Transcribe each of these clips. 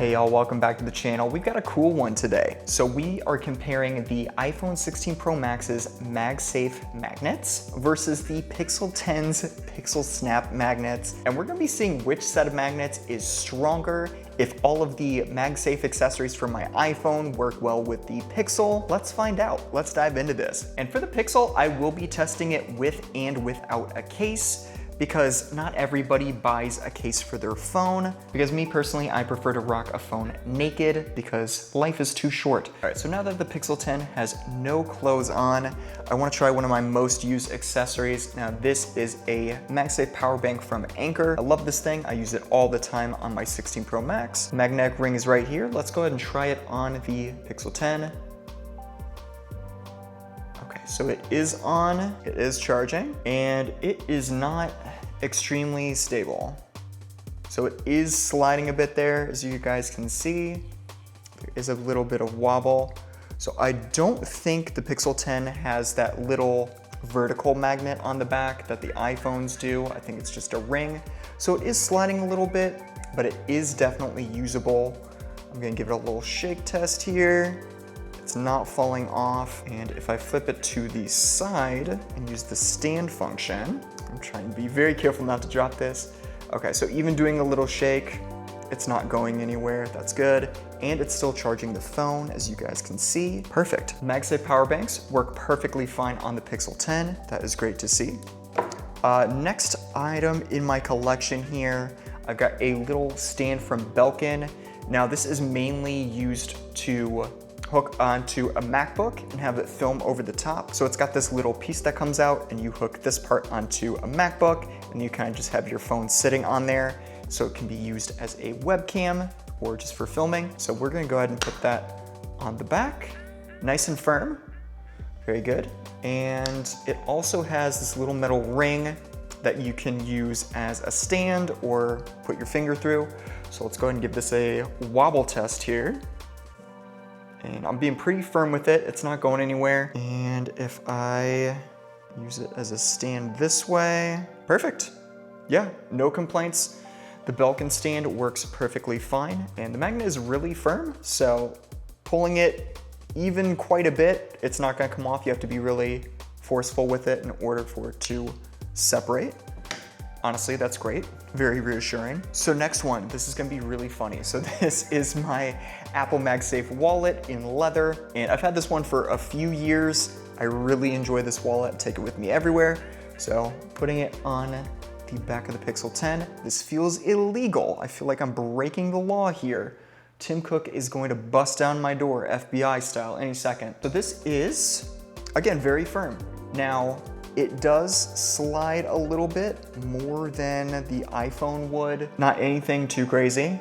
Hey y'all, welcome back to the channel. We've got a cool one today. So we are comparing the iPhone 16 Pro Max's MagSafe magnets versus the Pixel 10's Pixelsnap magnets. And we're gonna be seeing which set of magnets is stronger, if all of the MagSafe accessories for my iPhone work well with the Pixel. Let's find out. Let's dive into this. And for the Pixel, I will be testing it with and without a case, because not everybody buys a case for their phone. Because me personally, I prefer to rock a phone naked because life is too short. All right, so now that the Pixel 10 has no clothes on, I wanna try one of my most used accessories. Now this is a MagSafe power bank from Anker. I love this thing, I use it all the time on my 16 Pro Max. Magnetic ring is right here. Let's go ahead and try it on the Pixel 10. Okay, so it is on, it is charging, and it is not extremely stable. So it is sliding a bit there, as you guys can see. There is a little bit of wobble. So I don't think the Pixel 10 has that little vertical magnet on the back that the iPhones do. I think it's just a ring. So it is sliding a little bit, but it is definitely usable. I'm gonna give it a little shake test here. It's not falling off. And if I flip it to the side and use the stand function, I'm trying to be very careful not to drop this. Okay, so even doing a little shake, it's not going anywhere. That's good. And it's still charging the phone, as you guys can see. Perfect. MagSafe power banks work perfectly fine on the Pixel 10. That is great to see. Next item in my collection here, I've got a little stand from Belkin. Now this is mainly used to hook onto a MacBook and have it film over the top. So it's got this little piece that comes out and you hook this part onto a MacBook and you kind of just have your phone sitting on there. So it can be used as a webcam or just for filming. So we're gonna go ahead and put that on the back. Nice and firm, very good. And it also has this little metal ring that you can use as a stand or put your finger through. So let's go ahead and give this a wobble test here. And I'm being pretty firm with it. It's not going anywhere. And if I use it as a stand this way, perfect. Yeah, no complaints. The Belkin stand works perfectly fine. And the magnet is really firm. So pulling it even quite a bit, it's not gonna come off. You have to be really forceful with it in order for it to separate. Honestly, that's great. Very reassuring. So next one, this is gonna be really funny. So this is my Apple MagSafe wallet in leather. And I've had this one for a few years. I really enjoy this wallet, take it with me everywhere. So putting it on the back of the Pixel 10, this feels illegal. I feel like I'm breaking the law here. Tim Cook is going to bust down my door, FBI style, any second. So this is, again, very firm. Now, it does slide a little bit more than the iPhone would. Not anything too crazy.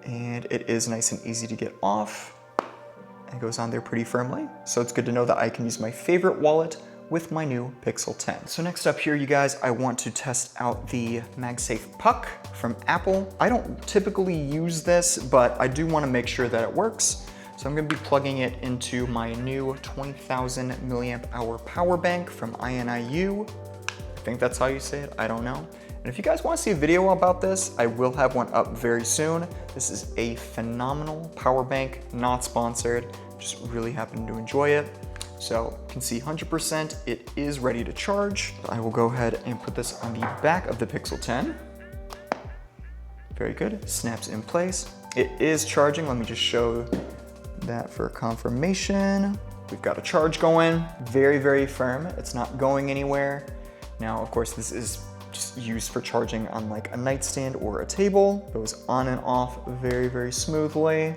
And it is nice and easy to get off. It goes on there pretty firmly. So it's good to know that I can use my favorite wallet with my new Pixel 10. So next up here, you guys, I want to test out the MagSafe Puck from Apple. I don't typically use this, but I do want to make sure that it works. So I'm gonna be plugging it into my new 20,000 milliamp hour power bank from INIU. I think that's how you say it, I don't know. And if you guys wanna see a video about this, I will have one up very soon. This is a phenomenal power bank, not sponsored, just really happen to enjoy it. So you can see 100% it is ready to charge. I will go ahead and put this on the back of the Pixel 10. Very good, snaps in place. It is charging, let me just show that for confirmation. We've got a charge going, very, very firm. It's not going anywhere. Now, of course, this is just used for charging on like a nightstand or a table. It goes on and off very, very smoothly.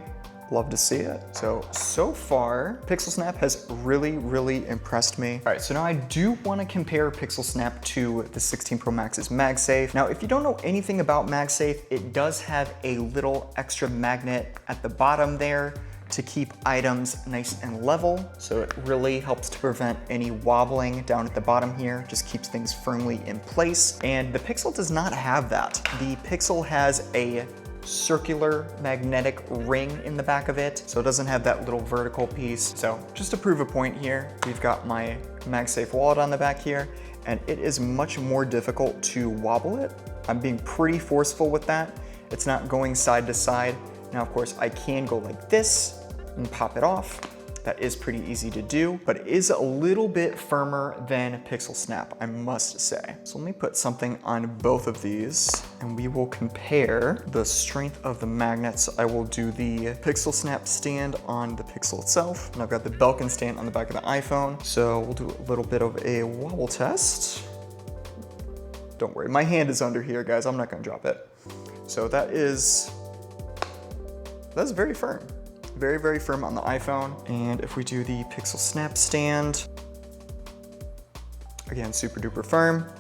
Love to see it. So far, Pixelsnap has really, really impressed me. All right, so now I do wanna compare Pixelsnap to the 16 Pro Max's MagSafe. Now, if you don't know anything about MagSafe, it does have a little extra magnet at the bottom there to keep items nice and level. So it really helps to prevent any wobbling down at the bottom here, just keeps things firmly in place. And the Pixel does not have that. The Pixel has a circular magnetic ring in the back of it, so it doesn't have that little vertical piece. So just to prove a point here, we've got my MagSafe wallet on the back here, and it is much more difficult to wobble it. I'm being pretty forceful with that. It's not going side to side. Now, of course, I can go like this and pop it off. That is pretty easy to do, but it is a little bit firmer than Pixelsnap, I must say. So let me put something on both of these and we will compare the strength of the magnets. I will do the Pixelsnap stand on the Pixel itself, and I've got the Belkin stand on the back of the iPhone. So we'll do a little bit of a wobble test. Don't worry, my hand is under here, guys. I'm not gonna drop it. So that's very firm. Very, very firm on the iPhone. And if we do the Pixelsnap stand, again, super duper firm.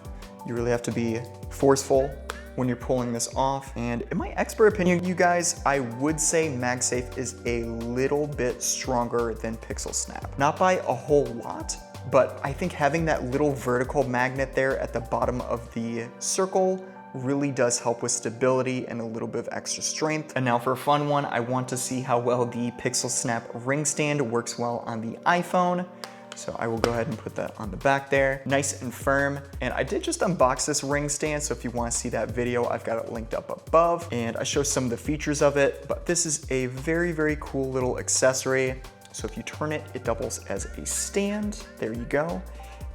You really have to be forceful when you're pulling this off. And in my expert opinion, you guys, I would say MagSafe is a little bit stronger than Pixelsnap. Not by a whole lot, but I think having that little vertical magnet there at the bottom of the circle really does help with stability and a little bit of extra strength. And now for a fun one, I want to see how well the Pixelsnap ring stand works well on the iPhone. So I will go ahead and put that on the back there. Nice and firm. And I did just unbox this ring stand, so if you want to see that video, I've got it linked up above. And I show some of the features of it, but this is a very, very cool little accessory. So if you turn it, it doubles as a stand. There you go.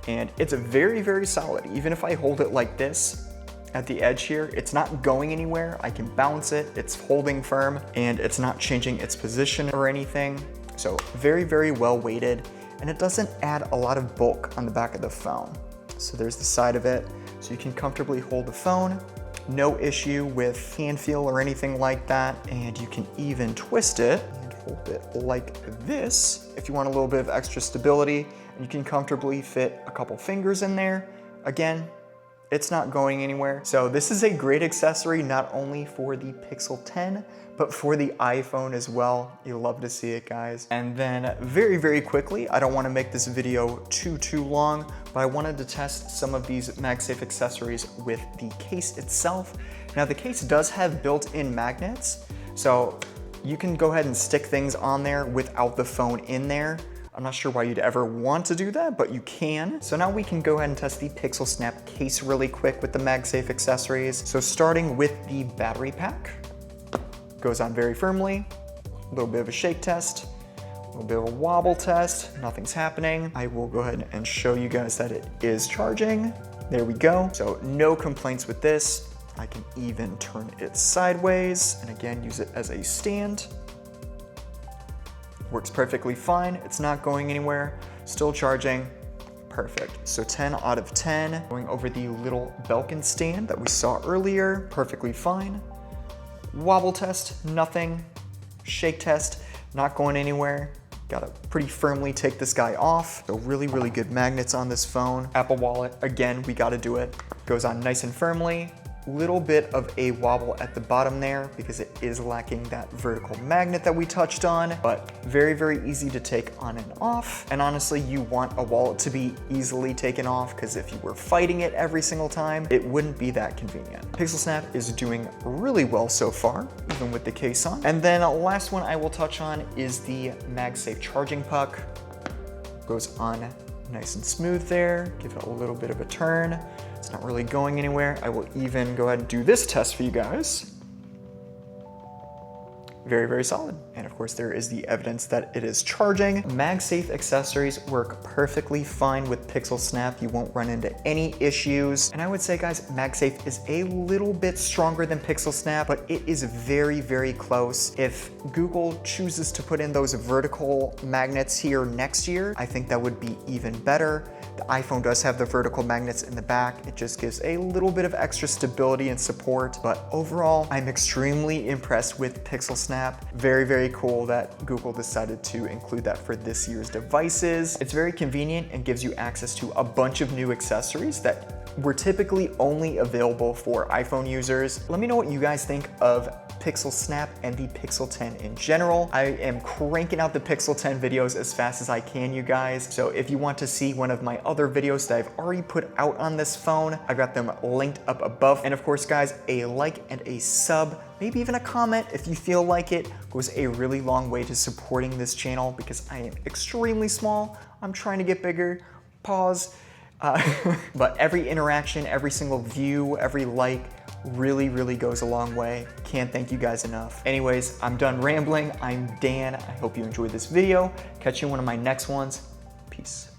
And it's very, very solid. Even if I hold it like this, at the edge here, it's not going anywhere. I can bounce it, it's holding firm, and it's not changing its position or anything. So very, very well weighted, and it doesn't add a lot of bulk on the back of the phone. So there's the side of it, so you can comfortably hold the phone. No issue with hand feel or anything like that, and you can even twist it and hold it like this if you want a little bit of extra stability, and you can comfortably fit a couple fingers in there. Again, it's not going anywhere. So this is a great accessory, not only for the Pixel 10, but for the iPhone as well. You'll love to see it, guys. And then very, very quickly, I don't wanna make this video too long, but I wanted to test some of these MagSafe accessories with the case itself. Now the case does have built-in magnets, so you can go ahead and stick things on there without the phone in there. I'm not sure why you'd ever want to do that, but you can. So now we can go ahead and test the Pixelsnap case really quick with the MagSafe accessories. So starting with the battery pack, goes on very firmly, a little bit of a shake test, a little bit of a wobble test, nothing's happening. I will go ahead and show you guys that it is charging. There we go. So no complaints with this. I can even turn it sideways and again, use it as a stand. Works perfectly fine. It's not going anywhere. Still charging. Perfect. So 10 out of 10. Going over the little Belkin stand that we saw earlier. Perfectly fine. Wobble test, nothing. Shake test, not going anywhere. Gotta pretty firmly take this guy off. So really, really good magnets on this phone. Apple Wallet, again, we gotta do it. Goes on nice and firmly. Little bit of a wobble at the bottom there because it is lacking that vertical magnet that we touched on, but very, very easy to take on and off. And honestly, you want a wallet to be easily taken off because if you were fighting it every single time, it wouldn't be that convenient. Pixelsnap is doing really well so far, even with the case on. And then last one I will touch on is the MagSafe charging puck. Goes on nice and smooth there. Give it a little bit of a turn. It's not really going anywhere. I will even go ahead and do this test for you guys. Very, very solid. And of course, there is the evidence that it is charging. MagSafe accessories work perfectly fine with Pixelsnap. You won't run into any issues. And I would say, guys, MagSafe is a little bit stronger than Pixelsnap, but it is very, very close. If Google chooses to put in those vertical magnets here next year, I think that would be even better. The iPhone does have the vertical magnets in the back. It just gives a little bit of extra stability and support. But overall, I'm extremely impressed with Pixelsnap. Very, very cool that Google decided to include that for this year's devices. It's very convenient and gives you access to a bunch of new accessories that were typically only available for iPhone users. Let me know what you guys think of Pixelsnap and the Pixel 10 in general. I am cranking out the Pixel 10 videos as fast as I can, you guys. So if you want to see one of my other videos that I've already put out on this phone, I've got them linked up above. And of course, guys, a like and a sub, maybe even a comment if you feel like it, goes a really long way to supporting this channel because I am extremely small. I'm trying to get bigger. Pause. But every interaction, every single view, every like really, really goes a long way. Can't thank you guys enough. Anyways, I'm done rambling. I'm Dan. I hope you enjoyed this video. Catch you in one of my next ones. Peace.